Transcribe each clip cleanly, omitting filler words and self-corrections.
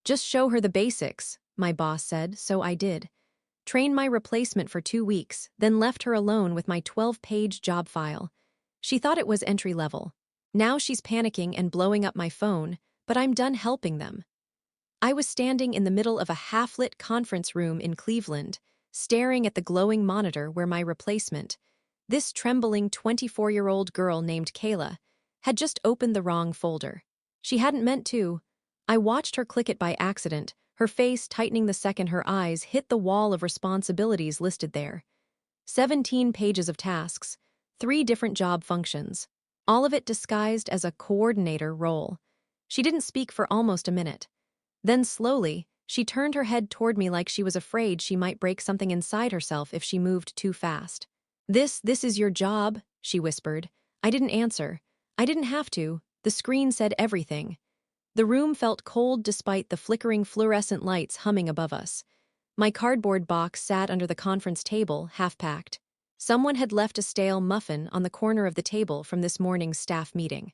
Just show her the basics, my boss said, so I did. Trained my replacement for 2 weeks, then left her alone with my 12-page job file. She thought it was entry level. Now she's panicking and blowing up my phone, but I'm done helping them. I was standing in the middle of a half-lit conference room in Cleveland, staring at the glowing monitor where my replacement, this trembling 24-year-old girl named Kayla, had just opened the wrong folder. She hadn't meant to. I watched her click it by accident, her face tightening the second her eyes hit the wall of responsibilities listed there. 17 pages of tasks, 3 different job functions, all of it disguised as a coordinator role. She didn't speak for almost a minute. Then slowly, she turned her head toward me like she was afraid she might break something inside herself if she moved too fast. This is your job, she whispered. I didn't answer. I didn't have to. The screen said everything. The room felt cold despite the flickering fluorescent lights humming above us. My cardboard box sat under the conference table, half-packed. Someone had left a stale muffin on the corner of the table from this morning's staff meeting.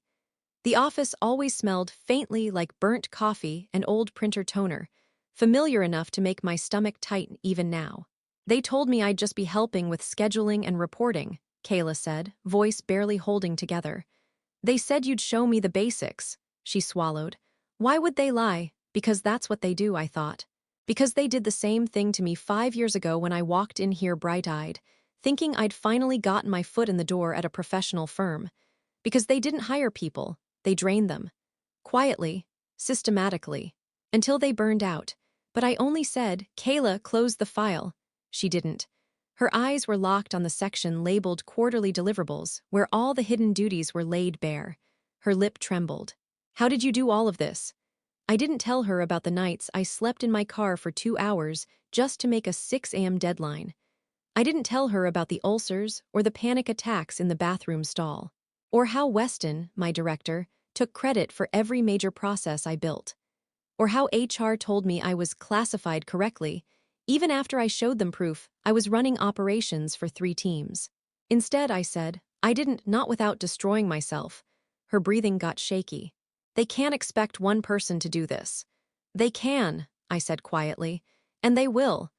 The office always smelled faintly like burnt coffee and old printer toner, familiar enough to make my stomach tighten even now. They told me I'd just be helping with scheduling and reporting, Kayla said, voice barely holding together. They said you'd show me the basics, she swallowed. Why would they lie? Because that's what they do, I thought. Because they did the same thing to me 5 years ago when I walked in here bright-eyed, thinking I'd finally gotten my foot in the door at a professional firm. Because they didn't hire people, they drained them. Quietly, systematically, until they burned out. But I only said, Kayla, close the file. She didn't. Her eyes were locked on the section labeled quarterly deliverables, where all the hidden duties were laid bare. Her lip trembled. How did you do all of this? I didn't tell her about the nights I slept in my car for 2 hours just to make a 6 a.m. deadline. I didn't tell her about the ulcers or the panic attacks in the bathroom stall, or how Weston, my director, took credit for every major process I built, or how HR told me I was classified correctly, even after I showed them proof I was running operations for 3 teams. Instead, I said, I didn't, not without destroying myself. Her breathing got shaky. They can't expect one person to do this. They can, I said quietly, and they will.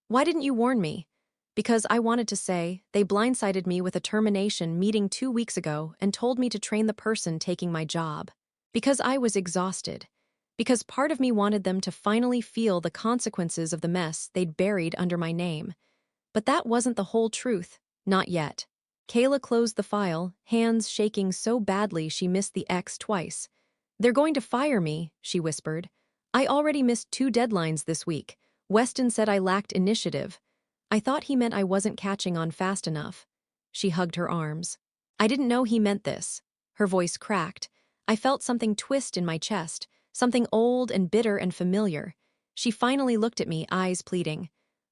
Why didn't you warn me? Because I wanted to say, they blindsided me with a termination meeting 2 weeks ago and told me to train the person taking my job. Because I was exhausted. Because part of me wanted them to finally feel the consequences of the mess they'd buried under my name. But that wasn't the whole truth, not yet. Kayla closed the file, hands shaking so badly she missed the X twice. They're going to fire me, she whispered. I already missed 2 deadlines this week. Weston said I lacked initiative. I thought he meant I wasn't catching on fast enough. She hugged her arms. I didn't know he meant this. Her voice cracked. I felt something twist in my chest, something old and bitter and familiar. She finally looked at me, eyes pleading.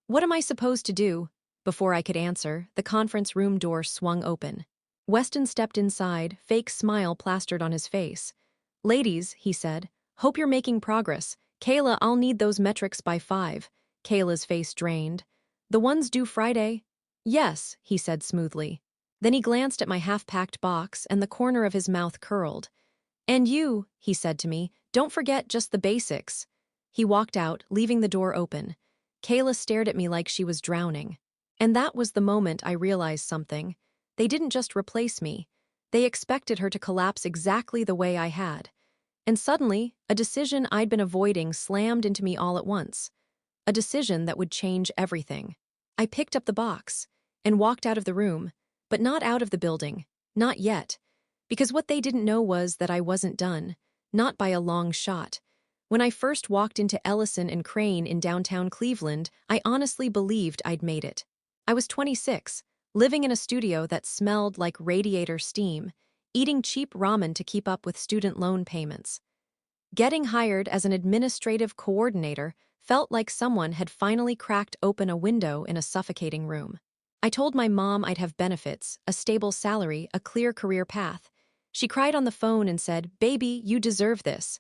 What am I supposed to do? Before I could answer, the conference room door swung open. Weston stepped inside, fake smile plastered on his face. Ladies, he said, hope you're making progress. Kayla, I'll need those metrics by 5. Kayla's face drained. The ones due Friday? Yes, he said smoothly. Then he glanced at my half-packed box and the corner of his mouth curled. And you, he said to me, don't forget just the basics. He walked out, leaving the door open. Kayla stared at me like she was drowning. And that was the moment I realized something. They didn't just replace me. They expected her to collapse exactly the way I had. And suddenly, a decision I'd been avoiding slammed into me all at once. A decision that would change everything. I picked up the box and walked out of the room, but not out of the building, not yet. Because what they didn't know was that I wasn't done, not by a long shot. When I first walked into Ellison and Crane in downtown Cleveland, I honestly believed I'd made it. I was 26, living in a studio that smelled like radiator steam, eating cheap ramen to keep up with student loan payments. Getting hired as an administrative coordinator felt like someone had finally cracked open a window in a suffocating room. I told my mom I'd have benefits, a stable salary, a clear career path. She cried on the phone and said, "Baby, you deserve this."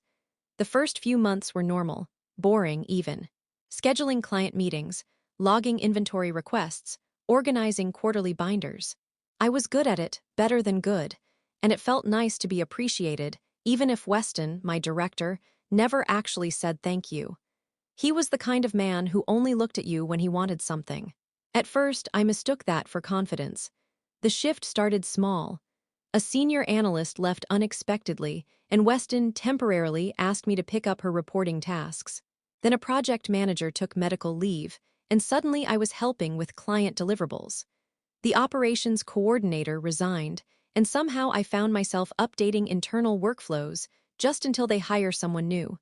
The first few months were normal, boring even. Scheduling client meetings, logging inventory requests, organizing quarterly binders. I was good at it, better than good, and it felt nice to be appreciated, even if Weston, my director, never actually said thank you. He was the kind of man who only looked at you when he wanted something. At first, I mistook that for confidence. The shift started small. A senior analyst left unexpectedly, and Weston temporarily asked me to pick up her reporting tasks. Then a project manager took medical leave, and suddenly I was helping with client deliverables. The operations coordinator resigned, and somehow I found myself updating internal workflows just until they hire someone new.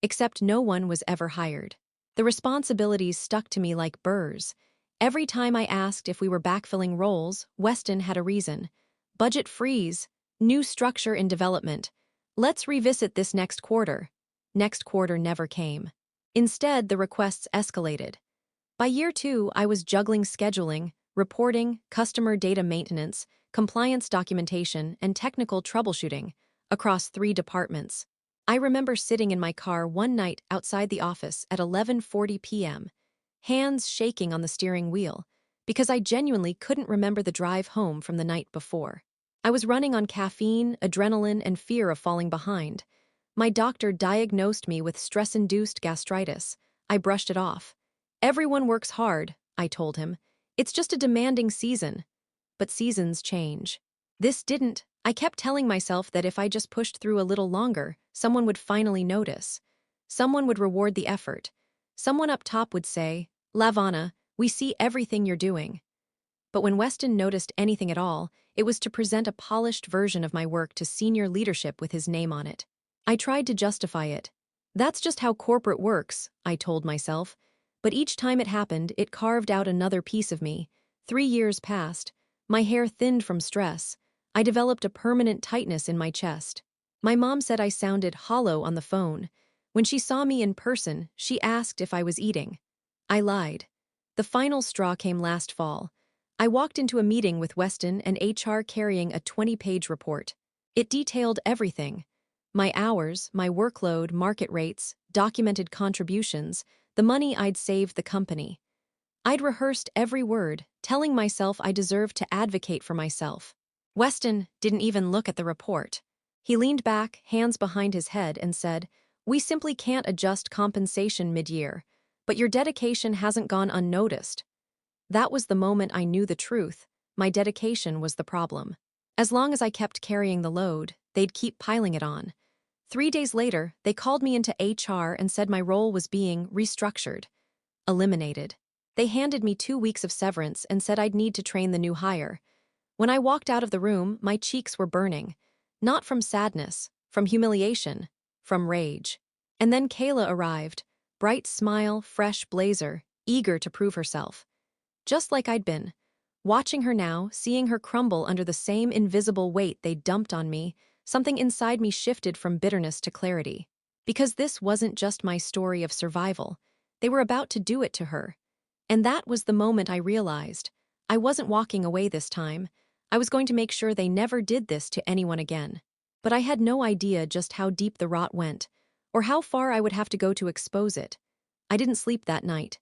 Except no one was ever hired. The responsibilities stuck to me like burrs. Every time I asked if we were backfilling roles, Weston had a reason. Budget freeze, new structure in development. Let's revisit this next quarter. Next quarter never came. Instead, the requests escalated. By year 2, I was juggling scheduling, reporting, customer data maintenance, compliance documentation, and technical troubleshooting across 3 departments. I remember sitting in my car one night outside the office at 11:40 p.m., hands shaking on the steering wheel, because I genuinely couldn't remember the drive home from the night before. I was running on caffeine, adrenaline, and fear of falling behind. My doctor diagnosed me with stress-induced gastritis. I brushed it off. Everyone works hard, I told him. It's just a demanding season. But seasons change. This didn't. I kept telling myself that if I just pushed through a little longer, someone would finally notice. Someone would reward the effort. Someone up top would say, "Lavana, we see everything you're doing." But when Weston noticed anything at all, it was to present a polished version of my work to senior leadership with his name on it. I tried to justify it. That's just how corporate works, I told myself. But each time it happened, it carved out another piece of me. 3 years passed. My hair thinned from stress. I developed a permanent tightness in my chest. My mom said I sounded hollow on the phone. When she saw me in person, she asked if I was eating. I lied. The final straw came last fall. I walked into a meeting with Weston and HR carrying a 20-page report. It detailed everything. My hours, my workload, market rates, documented contributions, the money I'd saved the company. I'd rehearsed every word, telling myself I deserved to advocate for myself. Weston didn't even look at the report. He leaned back, hands behind his head, and said, "We simply can't adjust compensation mid-year, but your dedication hasn't gone unnoticed." That was the moment I knew the truth. My dedication was the problem. As long as I kept carrying the load, they'd keep piling it on. 3 days later, they called me into HR and said my role was being restructured, eliminated. They handed me 2 weeks of severance and said I'd need to train the new hire. When I walked out of the room, my cheeks were burning. Not from sadness, from humiliation, from rage. And then Kayla arrived, bright smile, fresh blazer, eager to prove herself. Just like I'd been. Watching her now, seeing her crumble under the same invisible weight they dumped on me, something inside me shifted from bitterness to clarity. Because this wasn't just my story of survival. They were about to do it to her. And that was the moment I realized. I wasn't walking away this time. I was going to make sure they never did this to anyone again. But I had no idea just how deep the rot went, or how far I would have to go to expose it. I didn't sleep that night.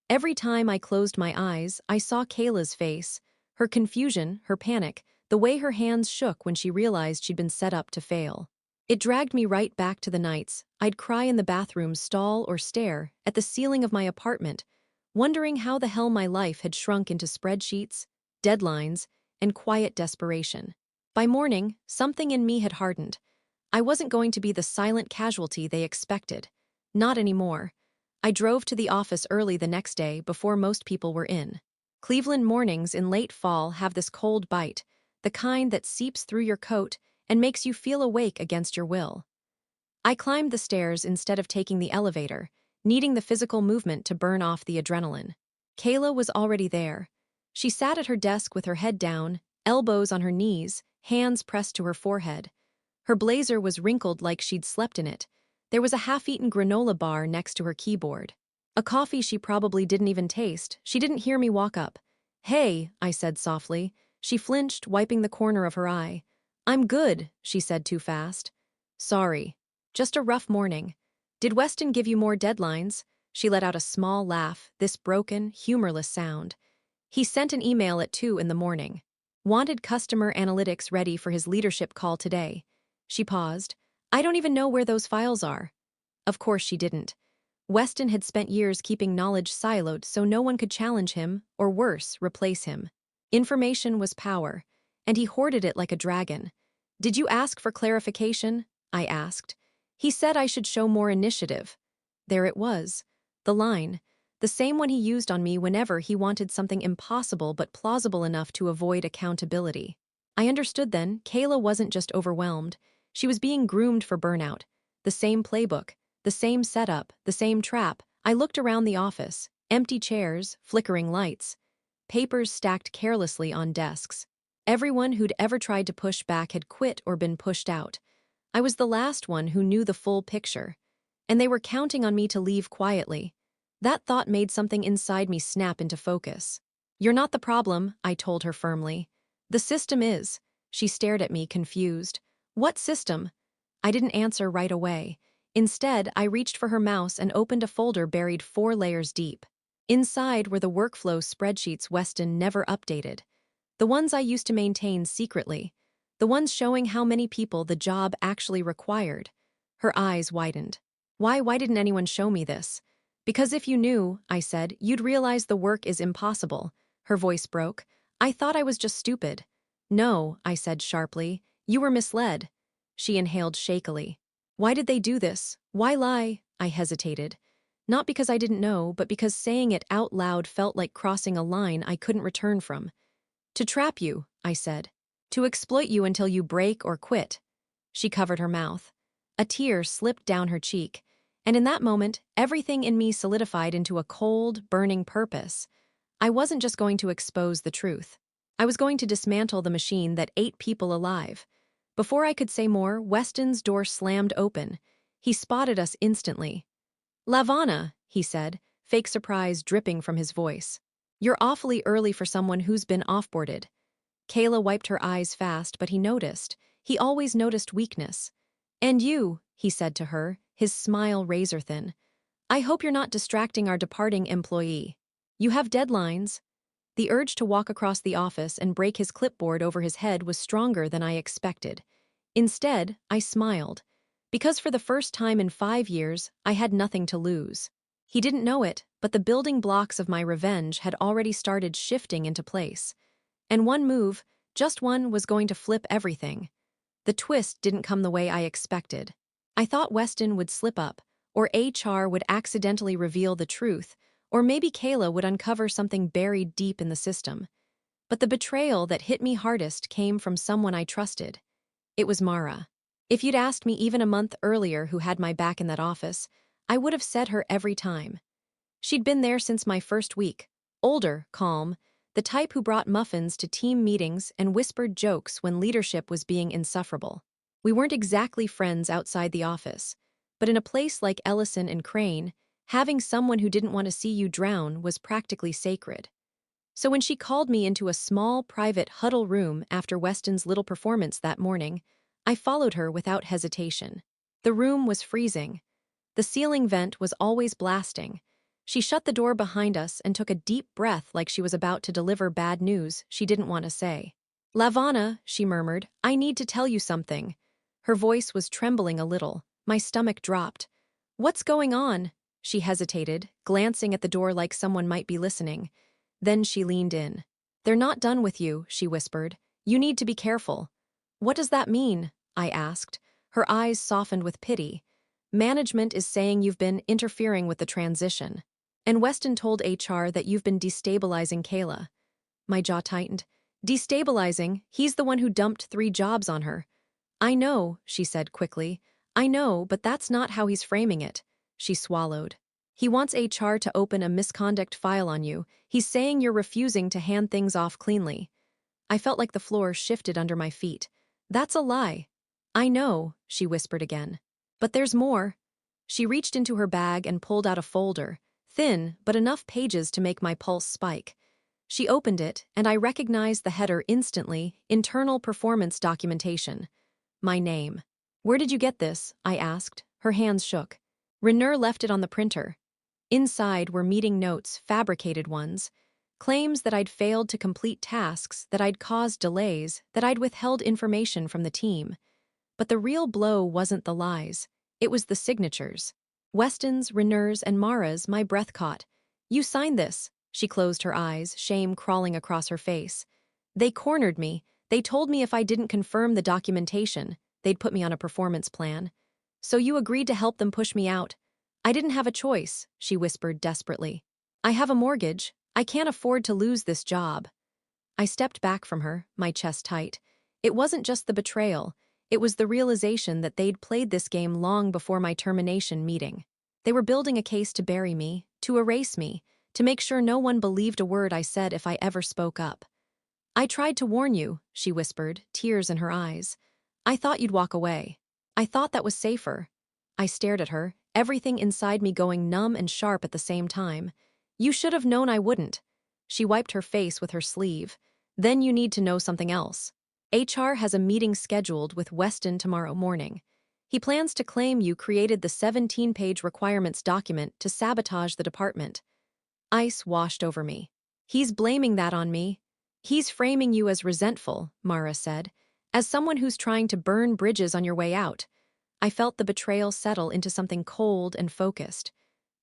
Every time I closed my eyes, I saw Kayla's face, her confusion, her panic, the way her hands shook when she realized she'd been set up to fail. It dragged me right back to the nights I'd cry in the bathroom stall or stare at the ceiling of my apartment, wondering how the hell my life had shrunk into spreadsheets, deadlines, and quiet desperation. By morning, something in me had hardened. I wasn't going to be the silent casualty they expected. Not anymore. I drove to the office early the next day before most people were in. Cleveland mornings in late fall have this cold bite, the kind that seeps through your coat and makes you feel awake against your will. I climbed the stairs instead of taking the elevator, needing the physical movement to burn off the adrenaline. Kayla was already there. She sat at her desk with her head down, elbows on her knees, hands pressed to her forehead. Her blazer was wrinkled like she'd slept in it. There was a half-eaten granola bar next to her keyboard. A coffee she probably didn't even taste. She didn't hear me walk up. "Hey," I said softly. She flinched, wiping the corner of her eye. "I'm good," she said too fast. "Sorry. Just a rough morning. Did Weston give you more deadlines?" She let out a small laugh, this broken, humorless sound. "He sent an email at 2 in the morning. Wanted customer analytics ready for his leadership call today." She paused. "I don't even know where those files are." Of course she didn't. Weston had spent years keeping knowledge siloed so no one could challenge him, or worse, replace him. Information was power, and he hoarded it like a dragon. Did you ask for clarification? I asked. He said I should show more initiative. There it was. The line. The same one he used on me whenever he wanted something impossible but plausible enough to avoid accountability. I understood then, Kayla wasn't just overwhelmed. She was being groomed for burnout. The same playbook, the same setup, the same trap. I looked around the office. Empty chairs, flickering lights. Papers stacked carelessly on desks. Everyone who'd ever tried to push back had quit or been pushed out. I was the last one who knew the full picture. And they were counting on me to leave quietly. That thought made something inside me snap into focus. You're not the problem, I told her firmly. The system is. She stared at me, confused. What system? I didn't answer right away. Instead, I reached for her mouse and opened a folder buried 4 layers deep. Inside were the workflow spreadsheets Weston never updated. The ones I used to maintain secretly. The ones showing how many people the job actually required. Her eyes widened. Why didn't anyone show me this? Because if you knew, I said, you'd realize the work is impossible. Her voice broke. I thought I was just stupid. No, I said sharply. You were misled. She inhaled shakily. Why did they do this? Why lie? I hesitated. Not because I didn't know, but because saying it out loud felt like crossing a line I couldn't return from. To trap you, I said. To exploit you until you break or quit. She covered her mouth. A tear slipped down her cheek. And in that moment, everything in me solidified into a cold, burning purpose. I wasn't just going to expose the truth. I was going to dismantle the machine that ate people alive. Before I could say more, Weston's door slammed open. He spotted us instantly. Lavana, he said, fake surprise dripping from his voice. You're awfully early for someone who's been offboarded. Kayla wiped her eyes fast, but he noticed. He always noticed weakness. And you, he said to her, his smile razor-thin. I hope you're not distracting our departing employee. You have deadlines. The urge to walk across the office and break his clipboard over his head was stronger than I expected. Instead, I smiled. Because for the first time in 5 years, I had nothing to lose. He didn't know it, but the building blocks of my revenge had already started shifting into place. And one move, just one, was going to flip everything. The twist didn't come the way I expected. I thought Weston would slip up, or HR would accidentally reveal the truth, or maybe Kayla would uncover something buried deep in the system. But the betrayal that hit me hardest came from someone I trusted. It was Mara. If you'd asked me even a month earlier who had my back in that office, I would have said her every time. She'd been there since my first week. Older, calm, the type who brought muffins to team meetings and whispered jokes when leadership was being insufferable. We weren't exactly friends outside the office, but in a place like Ellison and Crane, having someone who didn't want to see you drown was practically sacred. So when she called me into a small, private huddle room after Weston's little performance that morning, I followed her without hesitation. The room was freezing. The ceiling vent was always blasting. She shut the door behind us and took a deep breath like she was about to deliver bad news she didn't want to say. Lavana, she murmured, I need to tell you something. Her voice was trembling a little. My stomach dropped. What's going on? She hesitated, glancing at the door like someone might be listening. Then she leaned in. They're not done with you, she whispered. You need to be careful. What does that mean? I asked. Her eyes softened with pity. Management is saying you've been interfering with the transition. And Weston told HR that you've been destabilizing Kayla. My jaw tightened. Destabilizing? He's the one who dumped 3 jobs on her. I know, she said quickly. I know, but that's not how he's framing it. She swallowed. He wants HR to open a misconduct file on you. He's saying you're refusing to hand things off cleanly. I felt like the floor shifted under my feet. That's a lie. I know, she whispered again. But there's more. She reached into her bag and pulled out a folder, thin, but enough pages to make my pulse spike. She opened it, and I recognized the header instantly, Internal Performance Documentation. My name. Where did you get this? I asked. Her hands shook. Renner left it on the printer. Inside were meeting notes, fabricated ones. Claims that I'd failed to complete tasks, that I'd caused delays, that I'd withheld information from the team. But the real blow wasn't the lies. It was the signatures. Weston's, Reneur's, and Mara's, my breath caught. You signed this. She closed her eyes, shame crawling across her face. They cornered me. They told me if I didn't confirm the documentation, they'd put me on a performance plan. So you agreed to help them push me out. I didn't have a choice, she whispered desperately. I have a mortgage. I can't afford to lose this job. I stepped back from her, my chest tight. It wasn't just the betrayal. It was the realization that they'd played this game long before my termination meeting. They were building a case to bury me, to erase me, to make sure no one believed a word I said if I ever spoke up. I tried to warn you, she whispered, tears in her eyes. I thought you'd walk away. I thought that was safer. I stared at her, everything inside me going numb and sharp at the same time. You should have known I wouldn't. She wiped her face with her sleeve. Then you need to know something else. HR has a meeting scheduled with Weston tomorrow morning. He plans to claim you created the 17-page requirements document to sabotage the department. Ice washed over me. He's blaming that on me. He's framing you as resentful, Mara said, as someone who's trying to burn bridges on your way out. I felt the betrayal settle into something cold and focused.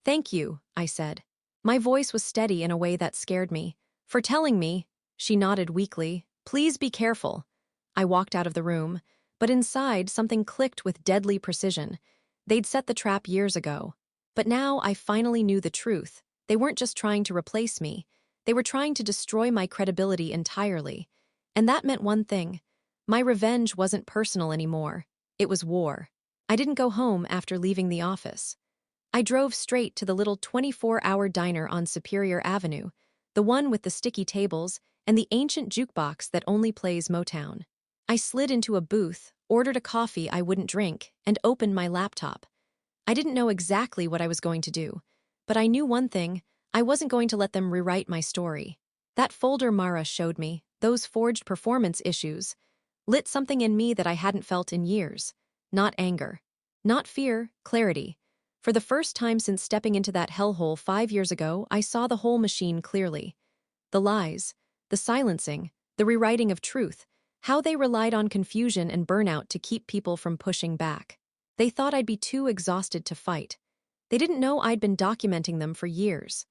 Thank you, I said. My voice was steady in a way that scared me. For telling me, she nodded weakly, please be careful. I walked out of the room, but inside something clicked with deadly precision. They'd set the trap years ago. But now I finally knew the truth. They weren't just trying to replace me. They were trying to destroy my credibility entirely. And that meant one thing. My revenge wasn't personal anymore. It was war. I didn't go home after leaving the office. I drove straight to the little 24-hour diner on Superior Avenue, the one with the sticky tables and the ancient jukebox that only plays Motown. I slid into a booth, ordered a coffee I wouldn't drink, and opened my laptop. I didn't know exactly what I was going to do, but I knew one thing. I wasn't going to let them rewrite my story. That folder Mara showed me, those forged performance issues, lit something in me that I hadn't felt in years. Not anger. Not fear, clarity. For the first time since stepping into that hellhole 5 years ago, I saw the whole machine clearly. The lies, the silencing, the rewriting of truth, how they relied on confusion and burnout to keep people from pushing back. They thought I'd be too exhausted to fight. They didn't know I'd been documenting them for years.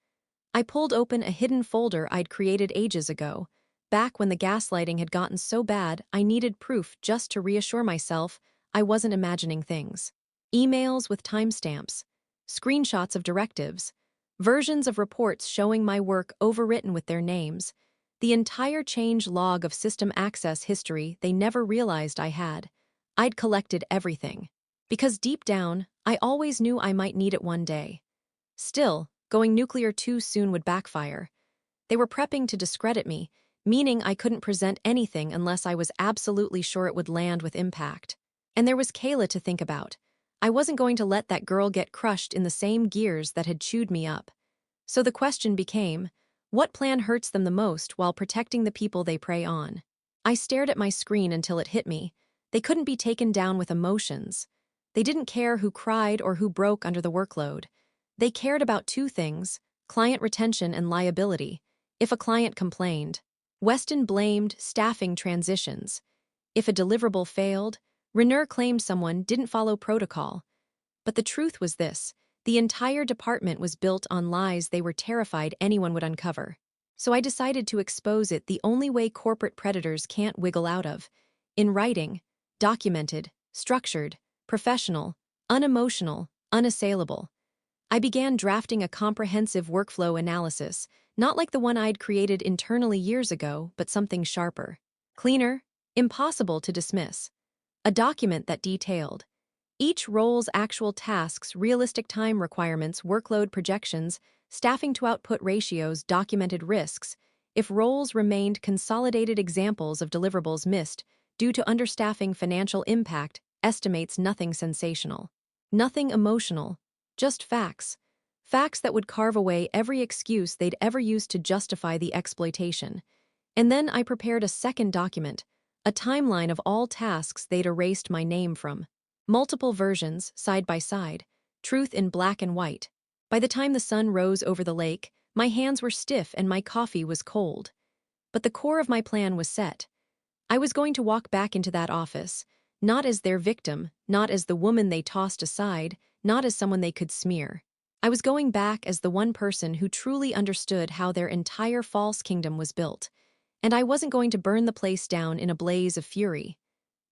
I pulled open a hidden folder I'd created ages ago, back when the gaslighting had gotten so bad I needed proof just to reassure myself I wasn't imagining things. Emails with timestamps, screenshots of directives, versions of reports showing my work overwritten with their names, the entire change log of system access history they never realized I had. I'd collected everything. Because deep down, I always knew I might need it one day. Still, going nuclear too soon would backfire. They were prepping to discredit me, meaning I couldn't present anything unless I was absolutely sure it would land with impact. And there was Kayla to think about. I wasn't going to let that girl get crushed in the same gears that had chewed me up. So the question became, what plan hurts them the most while protecting the people they prey on? I stared at my screen until it hit me. They couldn't be taken down with emotions. They didn't care who cried or who broke under the workload. They cared about two things, client retention and liability. If a client complained, Weston blamed staffing transitions. If a deliverable failed, Reneur claimed someone didn't follow protocol. But the truth was this. The entire department was built on lies they were terrified anyone would uncover. So I decided to expose it the only way corporate predators can't wiggle out of. In writing, documented, structured, professional, unemotional, unassailable. I began drafting a comprehensive workflow analysis, not like the one I'd created internally years ago, but something sharper. Cleaner, impossible to dismiss. A document that detailed each role's actual tasks, realistic time requirements, workload projections, staffing to output ratios, documented risks. If roles remained, consolidated examples of deliverables missed due to understaffing, financial impact, estimates. Nothing sensational. Nothing emotional. Just facts. Facts that would carve away every excuse they'd ever used to justify the exploitation. And then I prepared a second document, a timeline of all tasks they'd erased my name from. Multiple versions, side by side, truth in black and white. By the time the sun rose over the lake, my hands were stiff and my coffee was cold. But the core of my plan was set. I was going to walk back into that office, not as their victim, not as the woman they tossed aside, not as someone they could smear. I was going back as the one person who truly understood how their entire false kingdom was built. And I wasn't going to burn the place down in a blaze of fury.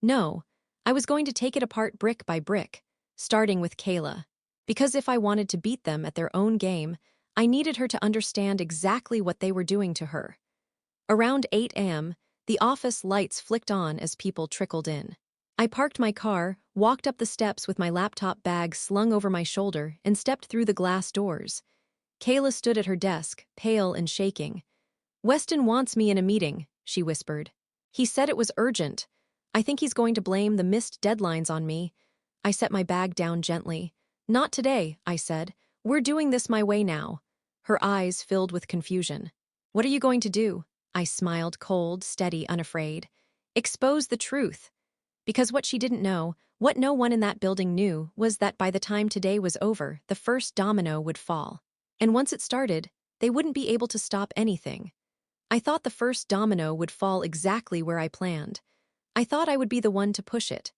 No, I was going to take it apart brick by brick, starting with Kayla. Because if I wanted to beat them at their own game, I needed her to understand exactly what they were doing to her. Around 8 a.m., the office lights flicked on as people trickled in. I parked my car, walked up the steps with my laptop bag slung over my shoulder, and stepped through the glass doors. Kayla stood at her desk, pale and shaking. "Weston wants me in a meeting," she whispered. "He said it was urgent. I think he's going to blame the missed deadlines on me." I set my bag down gently. "Not today," I said. "We're doing this my way now." Her eyes filled with confusion. "What are you going to do?" I smiled, cold, steady, unafraid. "Expose the truth." Because what she didn't know, what no one in that building knew, was that by the time today was over, the first domino would fall. And once it started, they wouldn't be able to stop anything. I thought the first domino would fall exactly where I planned. I thought I would be the one to push it.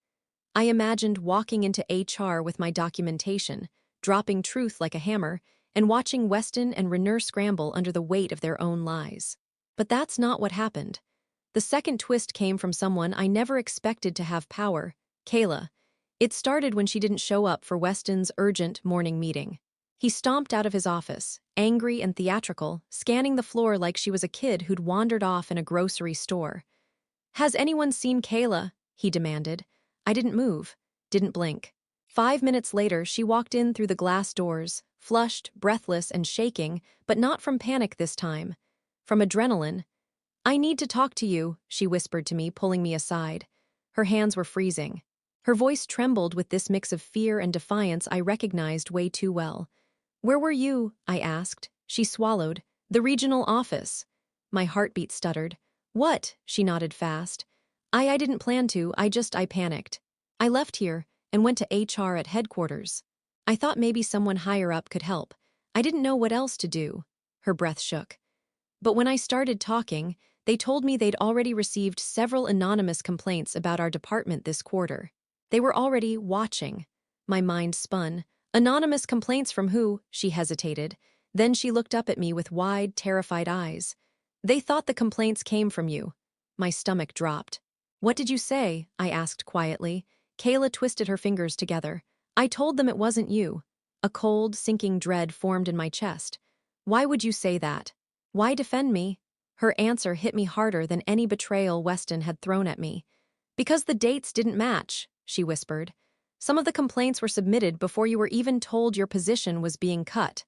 I imagined walking into HR with my documentation, dropping truth like a hammer, and watching Weston and Rainier scramble under the weight of their own lies. But that's not what happened. The second twist came from someone I never expected to have power, Kayla. It started when she didn't show up for Weston's urgent morning meeting. He stomped out of his office, angry and theatrical, scanning the floor like she was a kid who'd wandered off in a grocery store. "Has anyone seen Kayla?" he demanded. I didn't move, didn't blink. 5 minutes later, she walked in through the glass doors, flushed, breathless, and shaking, but not from panic this time. From adrenaline. "I need to talk to you," she whispered to me, pulling me aside. Her hands were freezing. Her voice trembled with this mix of fear and defiance I recognized way too well. "Where were you?" I asked. She swallowed. "The regional office." My heartbeat stuttered. "What?" She nodded fast. I didn't plan to, I panicked. "I left here and went to HR at headquarters. I thought maybe someone higher up could help. I didn't know what else to do." Her breath shook. "But when I started talking, they told me they'd already received several anonymous complaints about our department this quarter. They were already watching." My mind spun. "Anonymous complaints from who?" She hesitated. Then she looked up at me with wide, terrified eyes. "They thought the complaints came from you." My stomach dropped. "What did you say?" I asked quietly. Kayla twisted her fingers together. "I told them it wasn't you." A cold, sinking dread formed in my chest. "Why would you say that? Why defend me?" Her answer hit me harder than any betrayal Weston had thrown at me. "Because the dates didn't match," she whispered. "Some of the complaints were submitted before you were even told your position was being cut."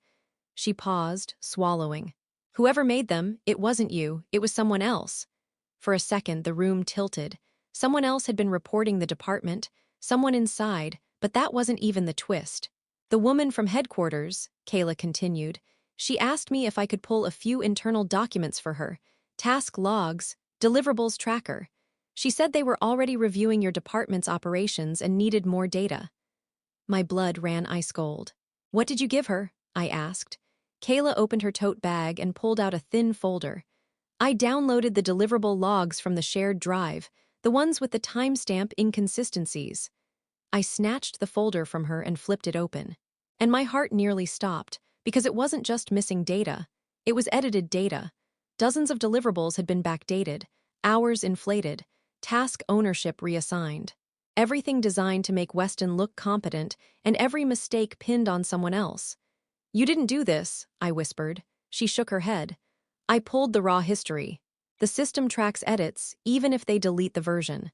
She paused, swallowing. "Whoever made them, it wasn't you, it was someone else." For a second, the room tilted. Someone else had been reporting the department, someone inside, but that wasn't even the twist. "The woman from headquarters," Kayla continued, "she asked me if I could pull a few internal documents for her, task logs, deliverables tracker. She said they were already reviewing your department's operations and needed more data." My blood ran ice cold. "What did you give her?" I asked. Kayla opened her tote bag and pulled out a thin folder. "I downloaded the deliverable logs from the shared drive, the ones with the timestamp inconsistencies." I snatched the folder from her and flipped it open. And my heart nearly stopped, because it wasn't just missing data. It was edited data. Dozens of deliverables had been backdated, hours inflated, task ownership reassigned. Everything designed to make Weston look competent, and every mistake pinned on someone else. "You didn't do this," I whispered. She shook her head. "I pulled the raw history. The system tracks edits, even if they delete the version."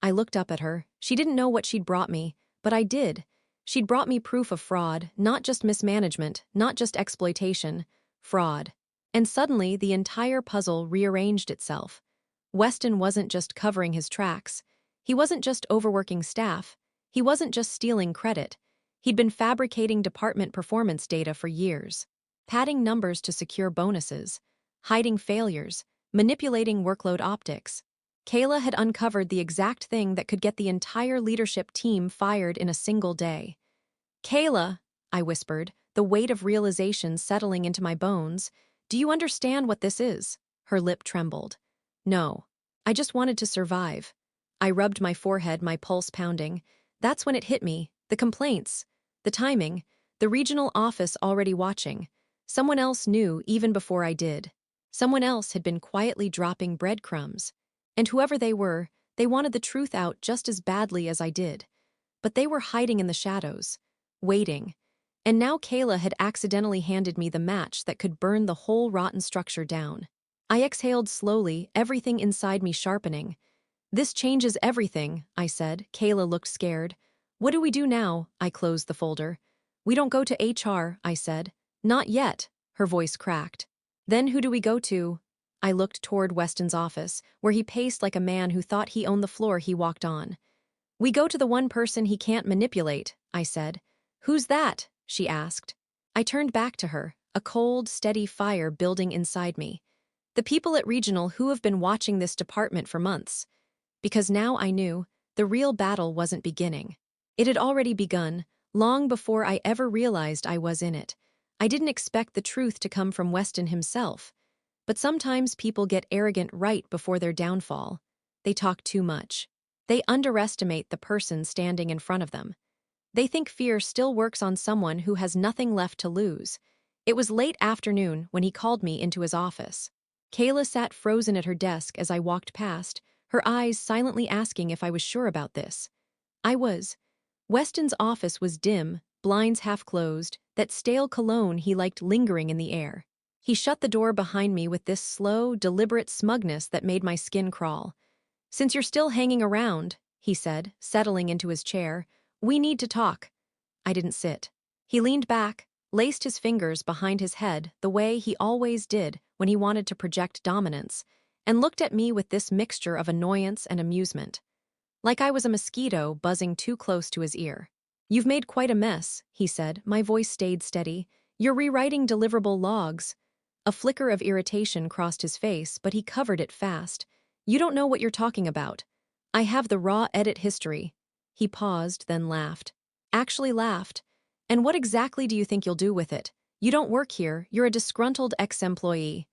I looked up at her. She didn't know what she'd brought me, but I did. She'd brought me proof of fraud, not just mismanagement, not just exploitation, fraud. And suddenly, the entire puzzle rearranged itself. Weston wasn't just covering his tracks. He wasn't just overworking staff. He wasn't just stealing credit. He'd been fabricating department performance data for years, padding numbers to secure bonuses, hiding failures, manipulating workload optics. Kayla had uncovered the exact thing that could get the entire leadership team fired in a single day. "Kayla," I whispered, the weight of realization settling into my bones, "do you understand what this is?" Her lip trembled. "No. I just wanted to survive." I rubbed my forehead, my pulse pounding. That's when it hit me. The complaints. The timing, the regional office already watching. Someone else knew even before I did. Someone else had been quietly dropping breadcrumbs. And whoever they were, they wanted the truth out just as badly as I did. But they were hiding in the shadows, waiting. And now Kayla had accidentally handed me the match that could burn the whole rotten structure down. I exhaled slowly, everything inside me sharpening. "This changes everything," I said. Kayla looked scared. "What do we do now?" I closed the folder. "We don't go to HR, I said. "Not yet," her voice cracked. "Then who do we go to?" I looked toward Weston's office, where he paced like a man who thought he owned the floor he walked on. "We go to the one person he can't manipulate," I said. "Who's that?" she asked. I turned back to her, a cold, steady fire building inside me. "The people at Regional who have been watching this department for months." Because now I knew the real battle wasn't beginning. It had already begun, long before I ever realized I was in it. I didn't expect the truth to come from Weston himself. But sometimes people get arrogant right before their downfall. They talk too much. They underestimate the person standing in front of them. They think fear still works on someone who has nothing left to lose. It was late afternoon when he called me into his office. Kayla sat frozen at her desk as I walked past, her eyes silently asking if I was sure about this. I was. Weston's office was dim, blinds half closed, that stale cologne he liked lingering in the air. He shut the door behind me with this slow, deliberate smugness that made my skin crawl. "Since you're still hanging around," he said, settling into his chair, "we need to talk." I didn't sit. He leaned back, laced his fingers behind his head the way he always did when he wanted to project dominance, and looked at me with this mixture of annoyance and amusement. Like I was a mosquito buzzing too close to his ear. "You've made quite a mess," he said. My voice stayed steady. "You're rewriting deliverable logs." A flicker of irritation crossed his face, but he covered it fast. "You don't know what you're talking about. I have the raw edit history." He paused, then laughed. Actually laughed. "And what exactly do you think you'll do with it? You don't work here, you're a disgruntled ex-employee."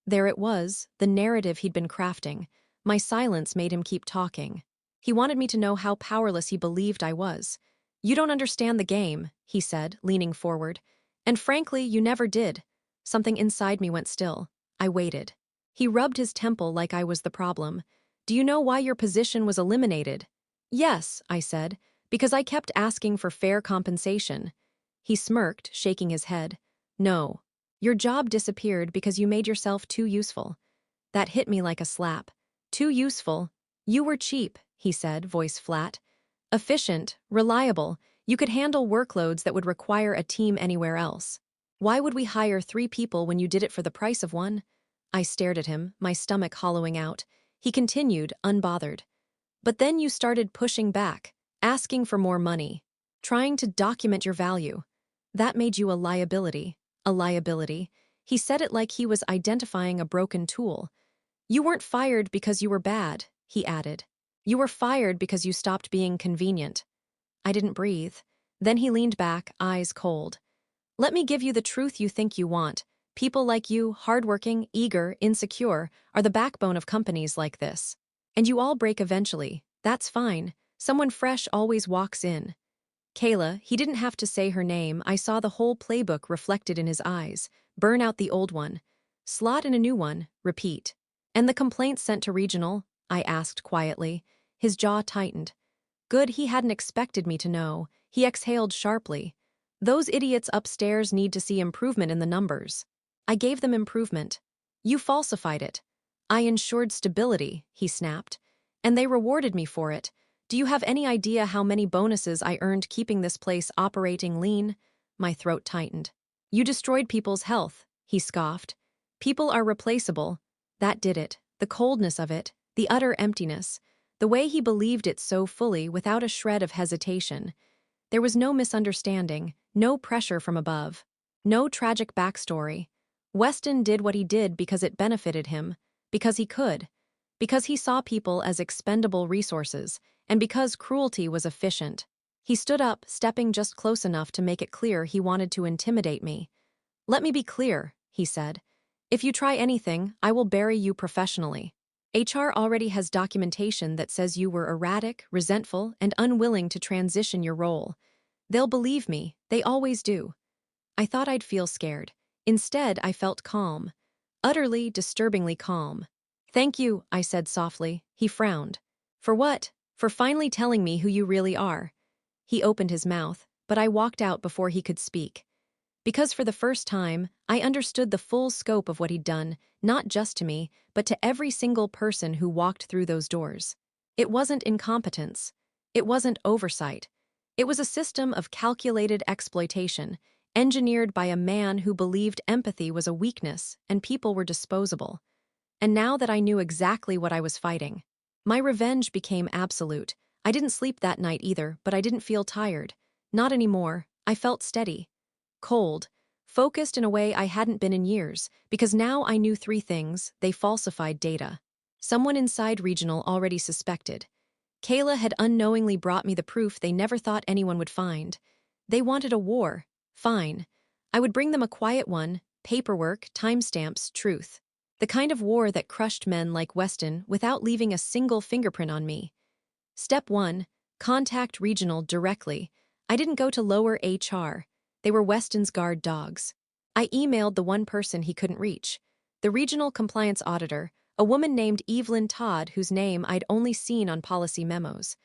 There it was, the narrative he'd been crafting. My silence made him keep talking. He wanted me to know how powerless he believed I was. "You don't understand the game," he said, leaning forward. "And frankly, you never did." Something inside me went still. I waited. He rubbed his temple like I was the problem. "Do you know why your position was eliminated?" "Yes," I said, "because I kept asking for fair compensation." He smirked, shaking his head. "No. Your job disappeared because you made yourself too useful." That hit me like a slap. "Too useful? You were cheap," he said, voice flat. "Efficient, reliable. You could handle workloads that would require a team anywhere else. Why would we hire 3 people when you did it for the price of one?" I stared at him, my stomach hollowing out. He continued, unbothered. "But then you started pushing back, asking for more money, trying to document your value. That made you a liability." A liability. He said it like he was identifying a broken tool. "You weren't fired because you were bad," he added. "You were fired because you stopped being convenient." I didn't breathe. Then he leaned back, eyes cold. "Let me give you the truth you think you want. People like you, hardworking, eager, insecure, are the backbone of companies like this. And you all break eventually. That's fine. Someone fresh always walks in." Kayla, he didn't have to say her name. I saw the whole playbook reflected in his eyes. Burn out the old one. Slot in a new one. Repeat. "And the complaints sent to Regional?" I asked quietly. His jaw tightened. Good, he hadn't expected me to know. He exhaled sharply. "Those idiots upstairs need to see improvement in the numbers." I gave them improvement. "You falsified it." "I ensured stability," he snapped. "And they rewarded me for it. Do you have any idea how many bonuses I earned keeping this place operating lean?" My throat tightened. "You destroyed people's health," he scoffed. "People are replaceable." That did it. The coldness of it, the utter emptiness, the way he believed it so fully without a shred of hesitation. There was no misunderstanding, no pressure from above, no tragic backstory. Weston did what he did because it benefited him, because he could, because he saw people as expendable resources, and because cruelty was efficient. He stood up, stepping just close enough to make it clear he wanted to intimidate me. "Let me be clear," he said. "If you try anything, I will bury you professionally. HR already has documentation that says you were erratic, resentful, and unwilling to transition your role. They'll believe me, they always do. I thought I'd feel scared. Instead, I felt calm. Utterly, disturbingly calm. Thank you, I said softly. He frowned. For what? For finally telling me who you really are. He opened his mouth, but I walked out before he could speak. Because for the first time, I understood the full scope of what he'd done, not just to me, but to every single person who walked through those doors. It wasn't incompetence. It wasn't oversight. It was a system of calculated exploitation, engineered by a man who believed empathy was a weakness and people were disposable. And now that I knew exactly what I was fighting, my revenge became absolute. I didn't sleep that night either, but I didn't feel tired. Not anymore. I felt steady. Cold. Focused in a way I hadn't been in years, because now I knew three things: they falsified data. Someone inside Regional already suspected. Kayla had unknowingly brought me the proof they never thought anyone would find. They wanted a war. Fine. I would bring them a quiet one: paperwork, timestamps, truth. The kind of war that crushed men like Weston without leaving a single fingerprint on me. Step 1. Contact Regional directly. I didn't go to lower HR. They were Weston's guard dogs. I emailed the one person he couldn't reach. The regional compliance auditor, a woman named Evelyn Todd, whose name I'd only seen on policy memos.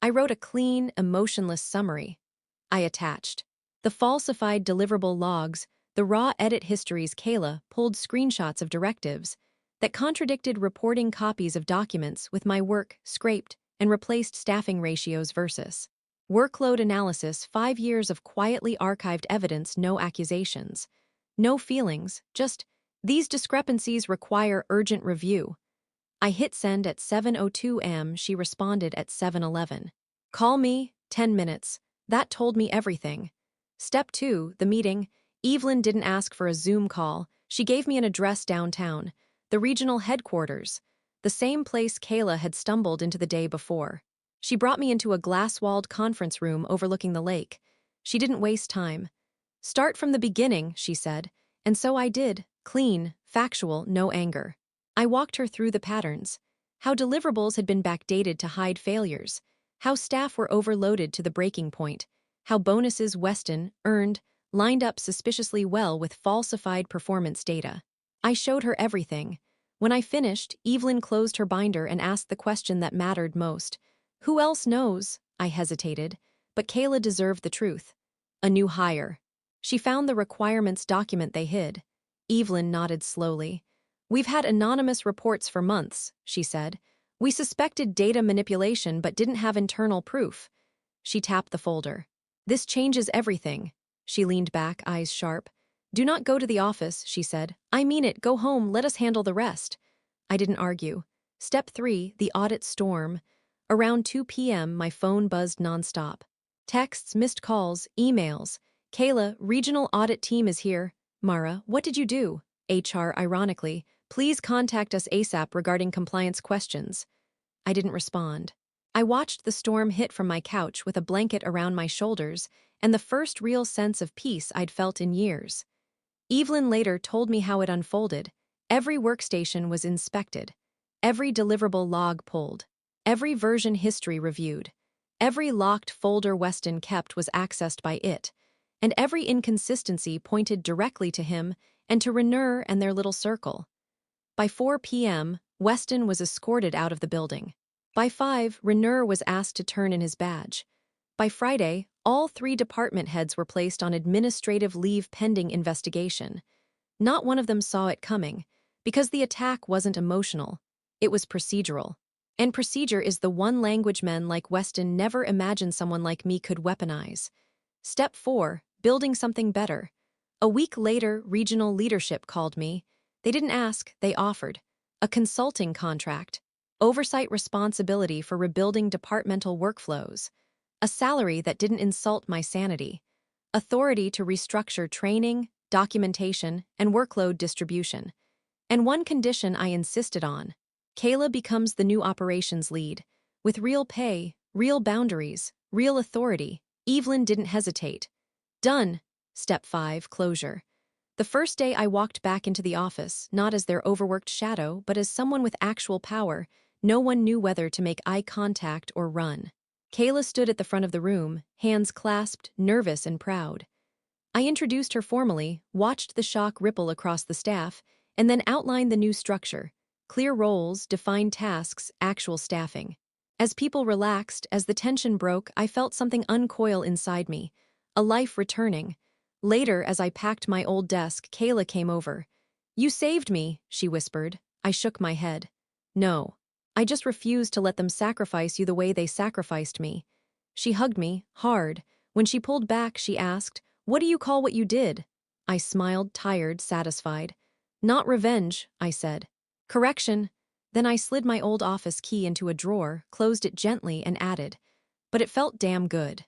I wrote a clean, emotionless summary. I attached the falsified deliverable logs, the raw edit histories. Kayla pulled screenshots of directives that contradicted reporting copies of documents with my work scraped and replaced staffing ratios versus workload analysis. 5 years of quietly archived evidence, no accusations. No feelings, just, these discrepancies require urgent review. I hit send at 7:02 am. She responded at 7:11. Call me, 10 minutes. That told me everything. Step 2, the meeting. Evelyn didn't ask for a Zoom call. She gave me an address downtown, the regional headquarters, the same place Kayla had stumbled into the day before. She brought me into a glass-walled conference room overlooking the lake. She didn't waste time. Start from the beginning, she said, and so I did, clean, factual, no anger. I walked her through the patterns. How deliverables had been backdated to hide failures. How staff were overloaded to the breaking point. How bonuses Weston earned lined up suspiciously well with falsified performance data. I showed her everything. When I finished, Evelyn closed her binder and asked the question that mattered most. Who else knows? I hesitated, but Kayla deserved the truth. A new hire. She found the requirements document they hid. Evelyn nodded slowly. We've had anonymous reports for months, she said. We suspected data manipulation but didn't have internal proof. She tapped the folder. This changes everything. She leaned back, eyes sharp. Do not go to the office, she said. I mean it, go home, let us handle the rest. I didn't argue. Step 3, the audit storm. Around 2 p.m., my phone buzzed nonstop. Texts, missed calls, emails. Kayla, regional audit team is here. Mara, what did you do? HR, ironically, please contact us ASAP regarding compliance questions. I didn't respond. I watched the storm hit from my couch with a blanket around my shoulders and the first real sense of peace I'd felt in years. Evelyn later told me how it unfolded. Every workstation was inspected. Every deliverable log pulled. Every version history reviewed. Every locked folder Weston kept was accessed by it. And every inconsistency pointed directly to him and to Rener and their little circle. By 4 p.m., Weston was escorted out of the building. By 5, Rener was asked to turn in his badge. By Friday, all 3 department heads were placed on administrative leave pending investigation. Not one of them saw it coming, because the attack wasn't emotional. It was procedural. And procedure is the one language men like Weston never imagined someone like me could weaponize. Step 4, building something better. A week later, regional leadership called me. They didn't ask, they offered. A consulting contract. Oversight responsibility for rebuilding departmental workflows. A salary that didn't insult my sanity. Authority to restructure training, documentation, and workload distribution. And one condition I insisted on. Kayla becomes the new operations lead. With real pay, real boundaries, real authority. Evelyn didn't hesitate. Done. Step 5, closure. The first day I walked back into the office, not as their overworked shadow, but as someone with actual power. No one knew whether to make eye contact or run. Kayla stood at the front of the room, hands clasped, nervous and proud. I introduced her formally, watched the shock ripple across the staff, and then outlined the new structure: clear roles, defined tasks, actual staffing. As people relaxed, as the tension broke, I felt something uncoil inside me, a life returning. Later, as I packed my old desk, Kayla came over. "You saved me," she whispered. I shook my head. "No. I just refused to let them sacrifice you the way they sacrificed me." She hugged me, hard. When she pulled back, she asked, "What do you call what you did?" I smiled, tired, satisfied. "Not revenge," I said. "Correction." Then I slid my old office key into a drawer, closed it gently, and added, "But it felt damn good."